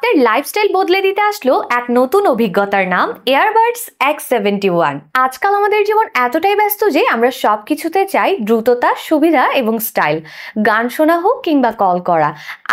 আপনার লাইফস্টাইল বদলে দিতে আসলো এক নতুন অভিজ্ঞতার নাম এয়ারবাডস X71। আজকাল আমাদের জীবন এতটাই ব্যস্ত যে আমরা সবকিছুতে চাই দ্রুততা, সুবিধা এবং স্টাইল। গান শোনা হোক কিংবা কল করা,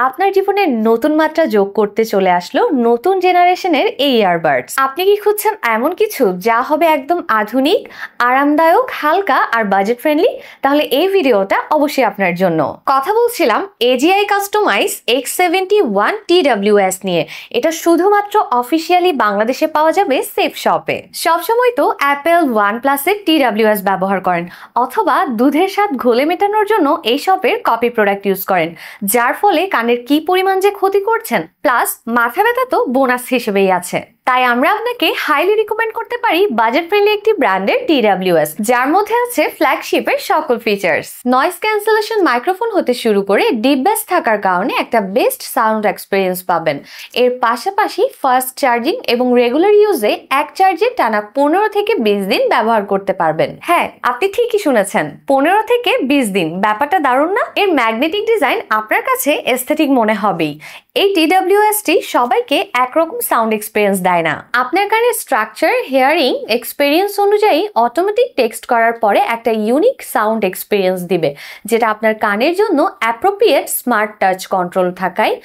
আপনার জীবনে নতুন মাত্রা যোগ করতে চলে আসলো নতুন জেনারেশনের এই ইয়ারবাডস। আপনি কি খুঁজছেন এমন কিছু যা হবে একদম আধুনিক, আরামদায়ক, হালকা আর বাজেট ফ্রেন্ডলি? তাহলে এই ভিডিওটা অবশ্যই আপনার জন্য। কথা বলছিলাম AGI কাস্টমাইজ X71 TWS নিয়ে। এটা শুধুমাত্র অফিসিয়ালি বাংলাদেশে পাওয়া যাবে সেফ শপে। সবসময় তো অ্যাপেল, ওয়ানপ্লাসের TWS ব্যবহার করেন অথবা দুধের স্বাদ ঘোলে মেটানোর জন্য এই শপের কপি প্রোডাক্ট ইউজ করেন, যার ফলে কানের কি পরিমাণ যে ক্ষতি করছেন, প্লাস মাথা ব্যথা তো বোনাস হিসেবেই আছে। তাই আমরা আপনাকে হাইলি রিকমেন্ড করতে পারি বাজেট ফ্রেন্ডলি একটি ব্র্যান্ডের TWS, যার মধ্যে আছে ফ্ল্যাগশিপের সকল ফিচার্স। নয়েজ ক্যান্সেলেশন মাইক্রোফোন হতে শুরু করে ডিপ বেস থাকার কারণে একটা বেস্ট সাউন্ড এক্সপিরিয়েন্স পাবেন। এর পাশাপাশি ফাস্ট চার্জিং এবং রেগুলার ইউজে এক চার্জে টানা 15 থেকে 20 দিন ব্যবহার করতে পারবেন। হ্যাঁ, আপনি ঠিকই শুনেছেন, 15 থেকে 20 দিন। ব্যাপারটা দারুণ না? এর ম্যাগনেটিক ডিজাইন আপনার কাছে এস্থেটিক মনে হবেই। এই TWSটি সবাইকে একরকম সাউন্ড এক্সপিরিয়েন্স দেয় না। আপনার কানের স্ট্রাকচার, হিয়ারিং এক্সপিরিয়েন্স অনুযায়ী অটোমেটিক টেক্সট করার পরে একটা ইউনিক সাউন্ড এক্সপিরিয়েন্স দিবে, যেটা আপনার কানের জন্য অ্যাপ্রোপ্রিয়েট স্মার্ট টাচ কন্ট্রোল থাকায়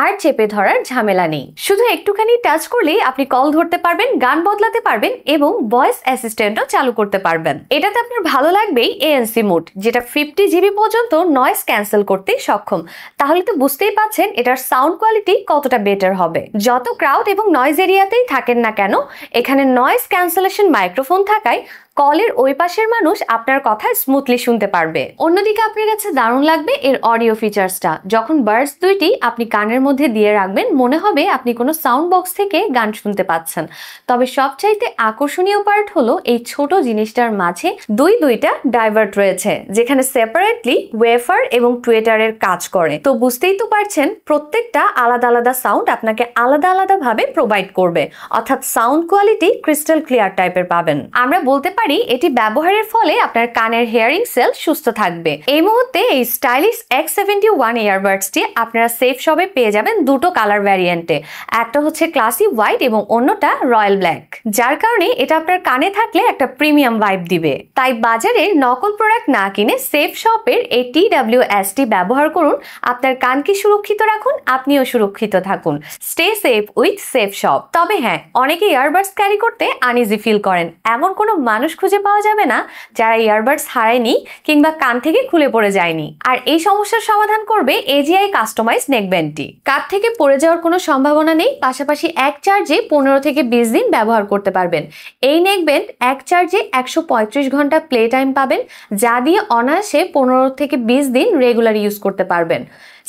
আর চেপে ধরার ঝামেলা নেই। শুধু একটুখানি টাচ করলেই আপনি কল ধরতে পারবেন, গান বদলাতে পারবেন এবং ভয়েস অ্যাসিস্ট্যান্টও চালু করতে পারবেন। এটাতে আপনার ভালো লাগবেই ANC মোড, যেটা 50 GB পর্যন্ত নয়েজ ক্যান্সেল করতে সক্ষম। তাহলে তো বুঝতেই পাচ্ছেন এটার সাউন্ড কোয়ালিটি কতটা বেটার হবে। যত ক্রাউড এবং নয়েজ এরিয়াতেই থাকেন না কেন, এখানে নয়েজ ক্যান্সেলেশন মাইক্রোফোন থাকায় কলের ওই পাশের মানুষ আপনার কথা স্মুথলি শুনতে পারবে। অন্যদিকে আপনার কাছে দারুণ লাগবে এর অডিও ফিচার্সটা। যখন বাডস দুইটি আপনি কানের মধ্যে দিয়ে রাখবেন, মনে হবে আপনি কোনো সাউন্ড বক্স থেকে গান শুনতে পাচ্ছেন। তবে সবচাইতে আকর্ষণীয় পার্ট হলো এই ছোট জিনিসটার মাঝে দুইটা ডাইভার্ট রয়েছে, যেখানে সেপারেটলি ওয়েফার এবং টুয়েটারের কাজ করে। তো বুঝতেই তো পারছেন, প্রত্যেকটা আলাদা আলাদা সাউন্ড আপনাকে আলাদা আলাদা ভাবে প্রোভাইড করবে, অর্থাৎ সাউন্ড কোয়ালিটি ক্রিস্টাল ক্লিয়ার টাইপের পাবেন। আমরা বলতে পারি এটি ব্যবহারের ফলে আপনার কানের হিয়ারিং সেল সুস্থ থাকবে। এই মুহূর্তে এই স্টাইলিশ X71 ইয়ারবাডসটি আপনারা সেফ শপে পেয়ে যাবেন দুটো কালার ভ্যারিয়েন্টে। একটা হচ্ছে ক্লাসি হোয়াইট এবং অন্যটা রয়্যাল ব্ল্যাক, যার কারণে এটা আপনার কানে থাকলে একটা প্রিমিয়াম ভাইব দিবে। তাই বাজারে নকল প্রোডাক্ট না কিনে সেফ শপের এই TWSটি ব্যবহার করুন। আপনার কানকে সুরক্ষিত রাখুন, আপনিও সুরক্ষিত থাকুন। Stay safe with safe shop. তবে হ্যাঁ, অনেকে ইয়ারবাডস ক্যারি করতে আনইজি ফিল করেন। এমন কোনো মানুষ খুঁজে পাওয়া যাবে না যারা ইয়ারবাডস হারায়নি কিংবা কান থেকে খুলে পড়ে যায়নি। আর এই সমস্যার সমাধান করবে AGI কাস্টমাইজ নেকব্যান্ডটি। কাঁধ থেকে পড়ে যাওয়ার কোনো সম্ভাবনা নেই, পাশাপাশি এক চার্জে 15 থেকে 20 দিন ব্যবহার করতে পারবেন। এই নেকব্যান্ড এক চার্জে 135 ঘন্টা প্লে টাইম পাবেন, যা দিয়ে অনায়াসে 15 থেকে 20 দিন রেগুলার ইউজ করতে পারবেন।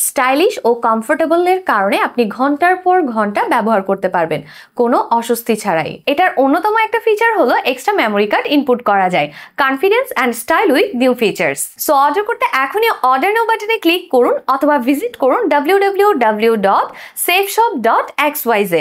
স্টাইলিশ ও কমফোর্টেবলের কারণে আপনি ঘন্টার পর ঘন্টা ব্যবহার করতে পারবেন কোনো অস্বস্তি ছাড়াই। এটার অন্যতম একটা ফিচার হলো এক্সট্রা মেমোরি কার্ড ইনপুট করা যায়। Confidence and style with new features. So order করতে এখনই অর্ডার নাও বাটনে ক্লিক করুন অথবা ভিজিট করুন www.safeshop.xyz।